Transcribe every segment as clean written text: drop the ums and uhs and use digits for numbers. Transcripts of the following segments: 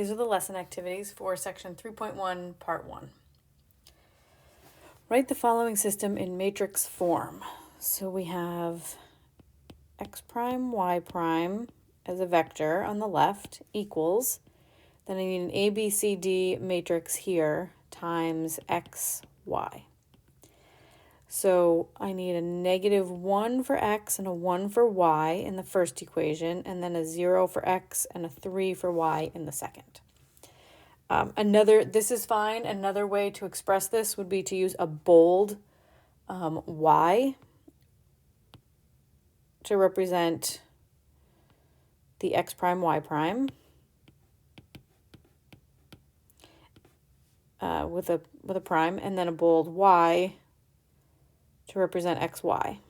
These are the lesson activities for section 3.1, part 1. Write the following system in matrix form. So we have x prime, y prime as a vector on the left equals, then I need an A, B, C, D matrix here times x, y. So I need a -1 for x and a 1 for y in the first equation, and then a 0 for x and a 3 for y in the second. This is fine. Another way to express this would be to use a bold y to represent the x prime, y prime with a prime, and then a bold y to represent x, y.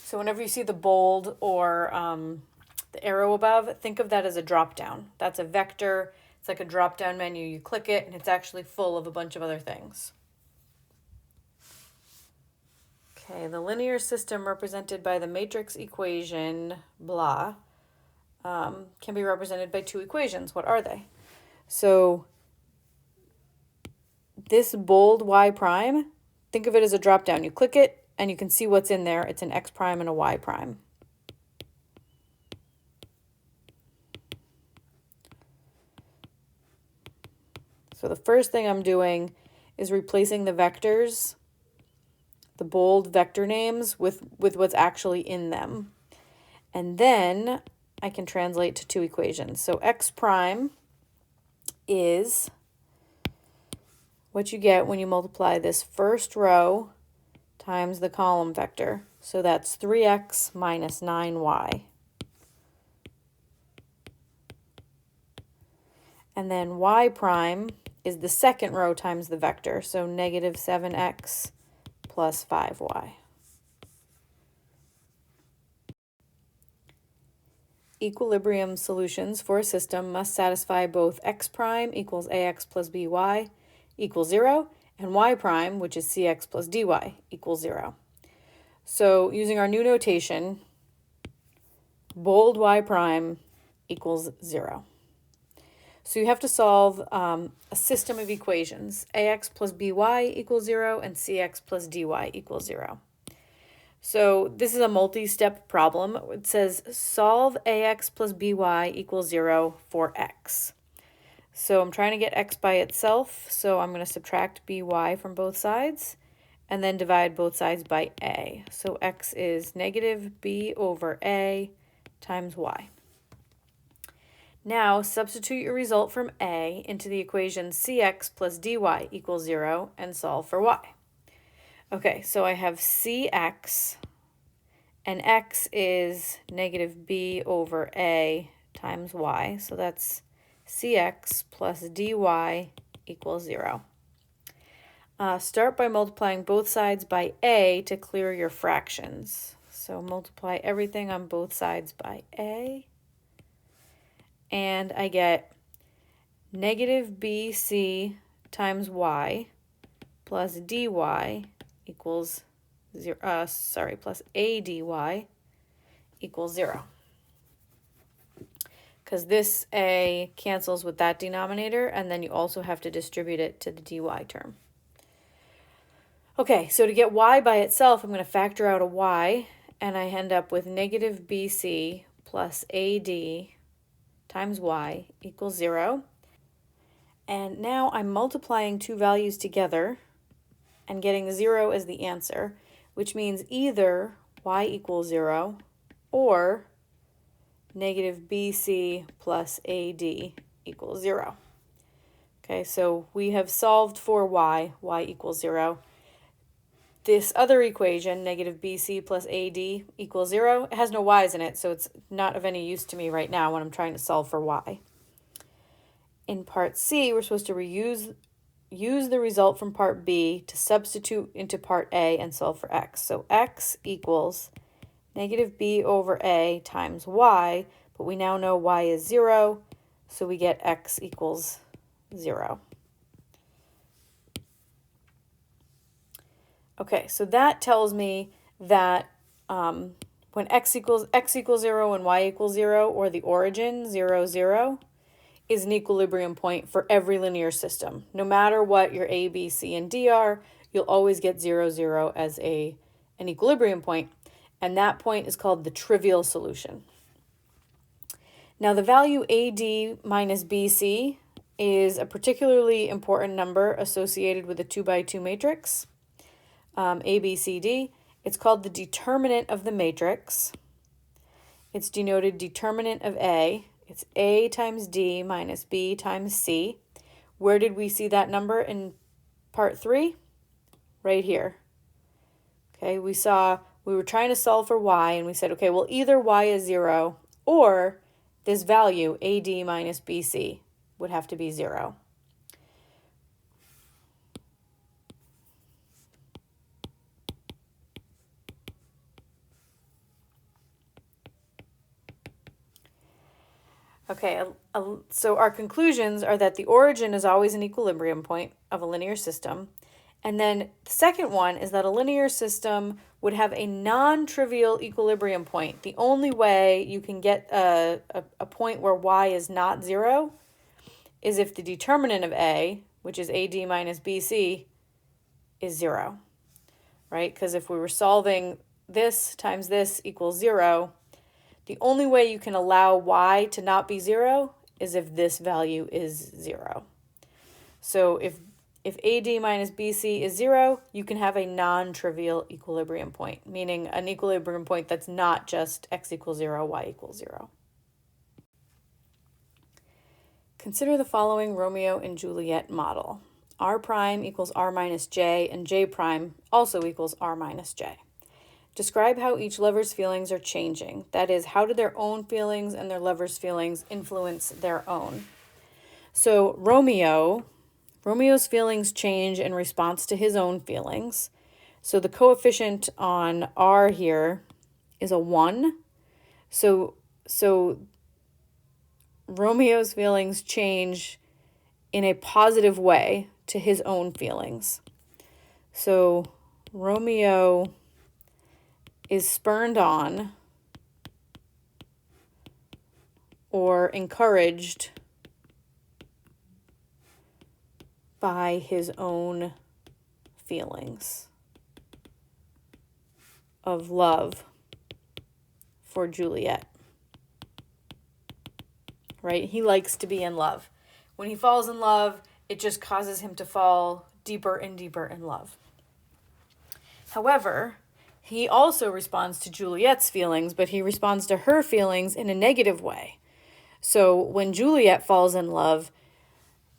So whenever you see the bold or the arrow above, think of that as a drop-down. That's a vector. It's like a drop-down menu. You click it, and it's actually full of a bunch of other things. Okay, the linear system represented by the matrix equation, blah, can be represented by two equations. What are they? So this bold y prime, think of it as a drop-down. You click it, and you can see what's in there. It's an x prime and a y prime. So the first thing I'm doing is replacing the vectors, the bold vector names, with what's actually in them. And then I can translate to two equations. So x prime is what you get when you multiply this first row times the column vector. So that's 3x minus 9y. And then y prime is the second row times the vector, so -7x plus 5y. Equilibrium solutions for a system must satisfy both x prime equals ax plus by equals 0, and y prime, which is cx plus dy, equals 0. So using our new notation, bold y prime equals 0. So you have to solve a system of equations. Ax plus by equals 0 and cx plus dy equals 0. So this is a multi-step problem. It says solve ax plus by equals 0 for x. So I'm trying to get x by itself, so I'm going to subtract by from both sides and then divide both sides by a. So x is -b over a times y. Now substitute your result from a into the equation cx plus dy equals 0 and solve for y. Okay, so I have cx, and x is -b over a times y, so that's cx plus dy equals 0. Start by multiplying both sides by a to clear your fractions. So multiply everything on both sides by a, and I get -bc times y plus dy equals 0, plus a dy equals 0. Because this a cancels with that denominator, and then you also have to distribute it to the dy term. Okay, so to get y by itself, I'm going to factor out a y, and I end up with -bc plus ad times y equals 0. And now I'm multiplying two values together and getting 0 as the answer, which means either y equals 0 or -bc plus ad equals 0. Okay, so we have solved for y equals 0. This other equation, -bc plus ad equals 0, it has no y's in it, so it's not of any use to me right now when I'm trying to solve for y. In part C, we're supposed to use the result from part B to substitute into part A and solve for x. So x equals -b over a times y, but we now know y is 0, so we get x equals 0. Okay, so that tells me that when x equals 0 and y equals 0, or the origin 0, 0, is an equilibrium point for every linear system. No matter what your A, B, C, and D are, you'll always get 0, 0 as an equilibrium point, and that point is called the trivial solution. Now the value AD minus BC is a particularly important number associated with a 2 by 2 matrix, ABCD. It's called the determinant of the matrix. It's denoted determinant of A. It's A times D minus B times C. Where did we see that number in part 3? Right here. Okay, we were trying to solve for y, and we said, okay, well, either y is 0 or this value, AD minus BC, would have to be 0. Okay, so our conclusions are that the origin is always an equilibrium point of a linear system. And then the second one is that a linear system would have a non-trivial equilibrium point. The only way you can get a point where y is not 0 is if the determinant of A, which is AD minus BC, is 0, right? Because if we were solving this times this equals 0, the only way you can allow y to not be 0 is if this value is 0. So if AD minus BC is 0, you can have a non-trivial equilibrium point, meaning an equilibrium point that's not just x equals 0, y equals 0. Consider the following Romeo and Juliet model. R prime equals R minus J, and J prime also equals R minus J. Describe how each lover's feelings are changing. That is, how do their own feelings and their lover's feelings influence their own? So Romeo's feelings change in response to his own feelings. So the coefficient on R here is a 1. So Romeo's feelings change in a positive way to his own feelings. So Romeo is spurned on or encouraged by his own feelings of love for Juliet. Right? He likes to be in love. When he falls in love, it just causes him to fall deeper and deeper in love. However, he also responds to Juliet's feelings, but he responds to her feelings in a negative way. So when Juliet falls in love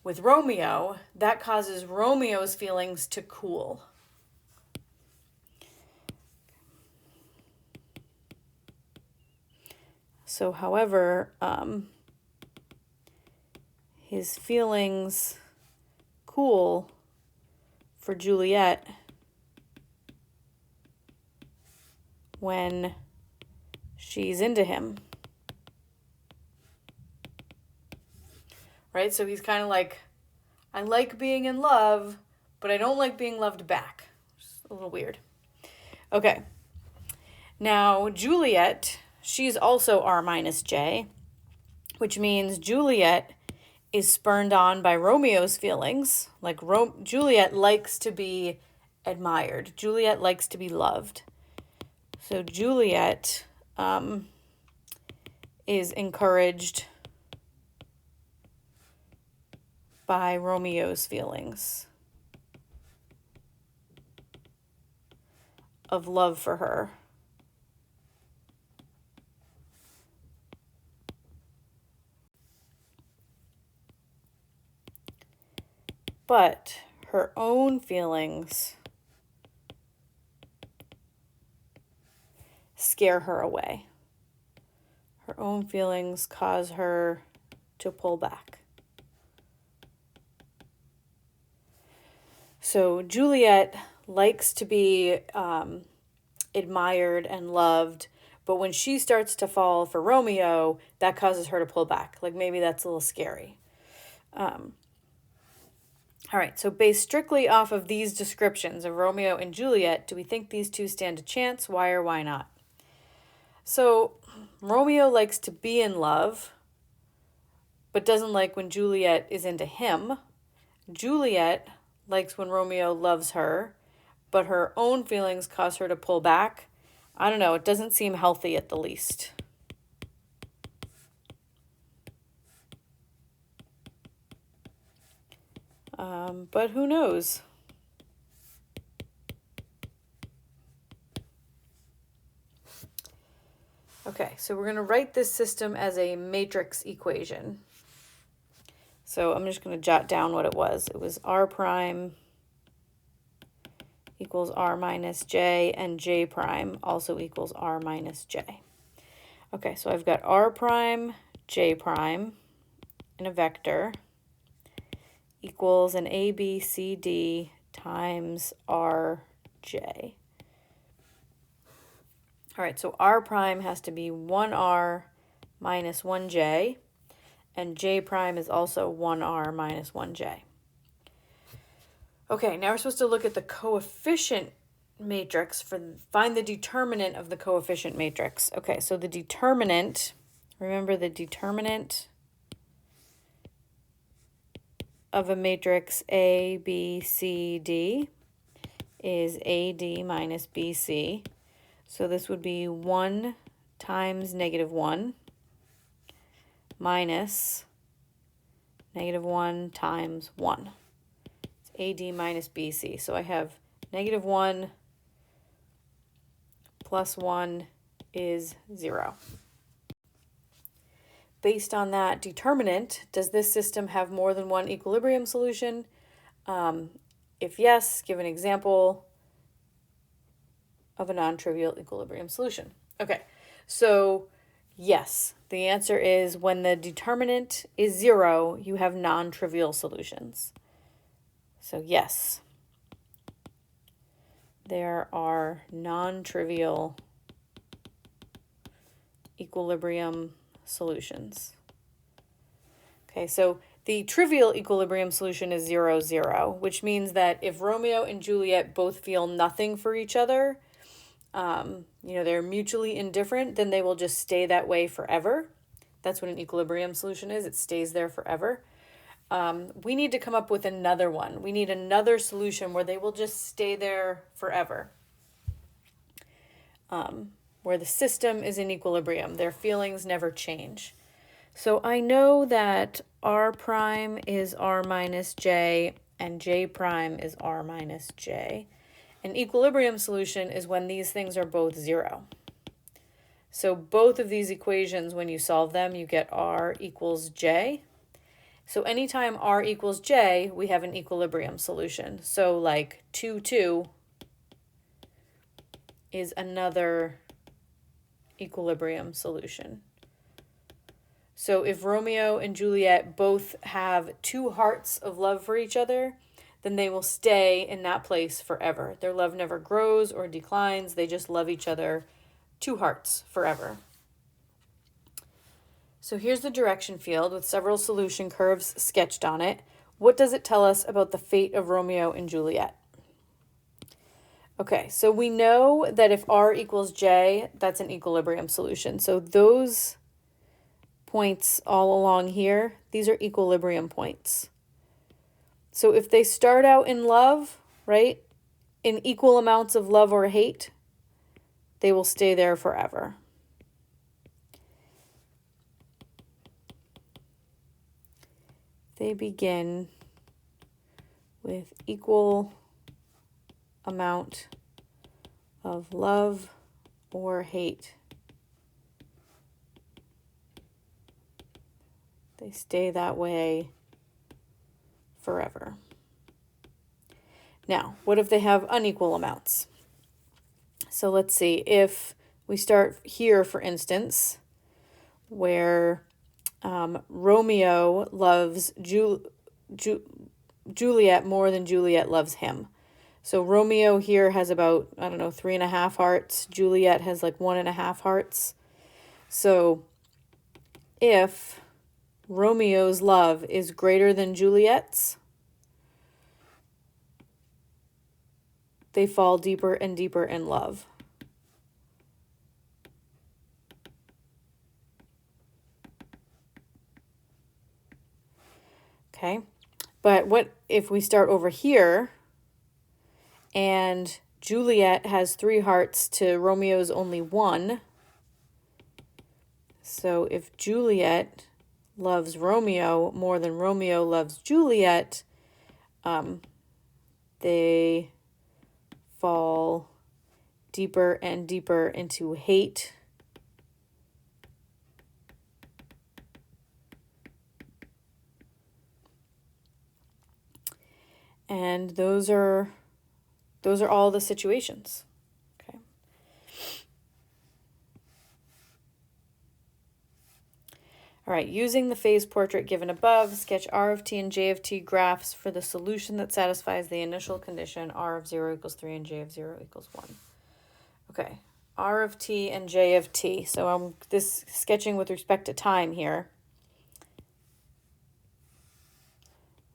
with Romeo, that causes Romeo's feelings to cool. So, however, his feelings cool for Juliet when she's into him. Right? So he's kind of like, I like being in love, but I don't like being loved back. It's a little weird. Okay. Now, Juliet, she's also R minus J, which means Juliet is spurned on by Romeo's feelings. Like Juliet likes to be admired. Juliet likes to be loved. So Juliet is encouraged by Romeo's feelings of love for her. But her own feelings scare her away. Her own feelings cause her to pull back. So Juliet likes to be admired and loved, but when she starts to fall for Romeo, that causes her to pull back. Like maybe that's a little scary. All right, so based strictly off of these descriptions of Romeo and Juliet, do we think these two stand a chance? Why or why not? So Romeo likes to be in love, but doesn't like when Juliet is into him. Juliet likes when Romeo loves her, but her own feelings cause her to pull back. I don't know, it doesn't seem healthy at the least. But who knows? Okay, so we're going to write this system as a matrix equation. So I'm just going to jot down what it was. It was r prime equals r minus j, and j prime also equals r minus j. Okay, so I've got r prime, j prime in a vector equals an a, b, c, d times r, j. All right, so r prime has to be 1r minus 1j, and j prime is also 1r minus 1j. Okay, now we're supposed to look at the coefficient matrix find the determinant of the coefficient matrix. Okay, so the determinant, remember the determinant of a matrix A, B, C, D is AD minus BC. So this would be 1 times -1 minus -1 times 1. It's AD minus BC. So I have -1 plus 1 is 0. Based on that determinant, does this system have more than one equilibrium solution? If yes, give an example of a non-trivial equilibrium solution. Okay, so yes, the answer is when the determinant is 0, you have non-trivial solutions. So yes, there are non-trivial equilibrium solutions. Okay, so the trivial equilibrium solution is 0, 0, which means that if Romeo and Juliet both feel nothing for each other, they're mutually indifferent, then they will just stay that way forever. That's what an equilibrium solution is. It stays there forever. We need to come up with another one. We need another solution where they will just stay there forever. Where the system is in equilibrium. Their feelings never change. So I know that r prime is r minus j and j prime is r minus j. An equilibrium solution is when these things are both 0. So both of these equations, when you solve them, you get r equals j. So anytime r equals j, we have an equilibrium solution. So like 2, 2 is another equilibrium solution. So if Romeo and Juliet both have 2 hearts of love for each other, then they will stay in that place forever. Their love never grows or declines. They just love each other, 2 hearts forever. So here's the direction field with several solution curves sketched on it. What does it tell us about the fate of Romeo and Juliet? Okay, so we know that if r equals j, that's an equilibrium solution. So those points all along here, these are equilibrium points. So if they start out in love, right, in equal amounts of love or hate, they will stay there forever. They begin with equal amount of love or hate. They stay that way forever. Now, what if they have unequal amounts? So let's see, if we start here, for instance, where Romeo loves Juliet more than Juliet loves him. So Romeo here has about, 3.5 hearts. Juliet has like 1.5 hearts. So if Romeo's love is greater than Juliet's, they fall deeper and deeper in love. Okay, but what if we start over here and Juliet has 3 hearts to Romeo's only 1? So if Juliet loves Romeo more than Romeo loves Juliet, they fall deeper and deeper into hate. And those are all the situations. Okay. All right, using the phase portrait given above, sketch R of t and J of t graphs for the solution that satisfies the initial condition R of 0 equals 3 and J of 0 equals 1. Okay, R of t and J of t. So I'm this sketching with respect to time here.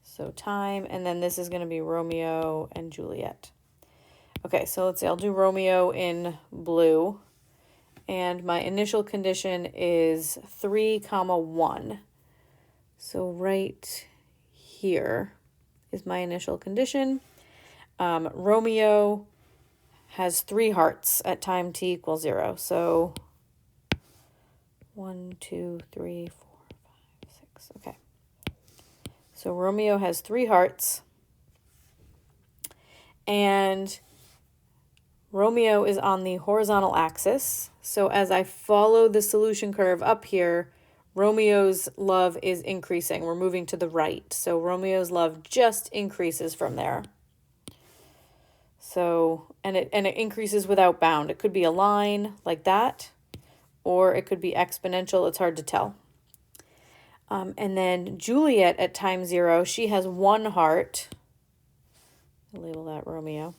So time, and then this is going to be Romeo and Juliet. Okay, so let's see, I'll do Romeo in blue. And my initial condition is 3, 1. So right here is my initial condition. Romeo has 3 hearts at time t equals 0. So 1, 2, 3, 4, 5, 6. Okay. So Romeo has 3 hearts. And Romeo is on the horizontal axis. So as I follow the solution curve up here, Romeo's love is increasing. We're moving to the right. So Romeo's love just increases from there. So, and it increases without bound. It could be a line like that, or it could be exponential. It's hard to tell. And then Juliet at time 0, she has 1 heart. I'll label that Romeo.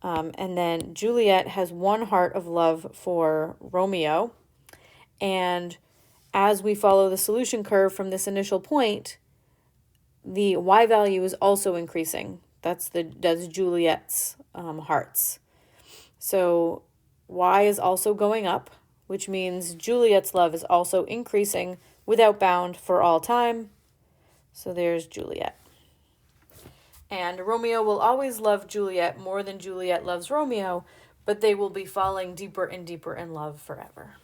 And then Juliet has 1 heart of love for Romeo. And as we follow the solution curve from this initial point, the Y value is also increasing. That's Juliet's hearts. So Y is also going up, which means Juliet's love is also increasing without bound for all time. So there's Juliet. And Romeo will always love Juliet more than Juliet loves Romeo, but they will be falling deeper and deeper in love forever.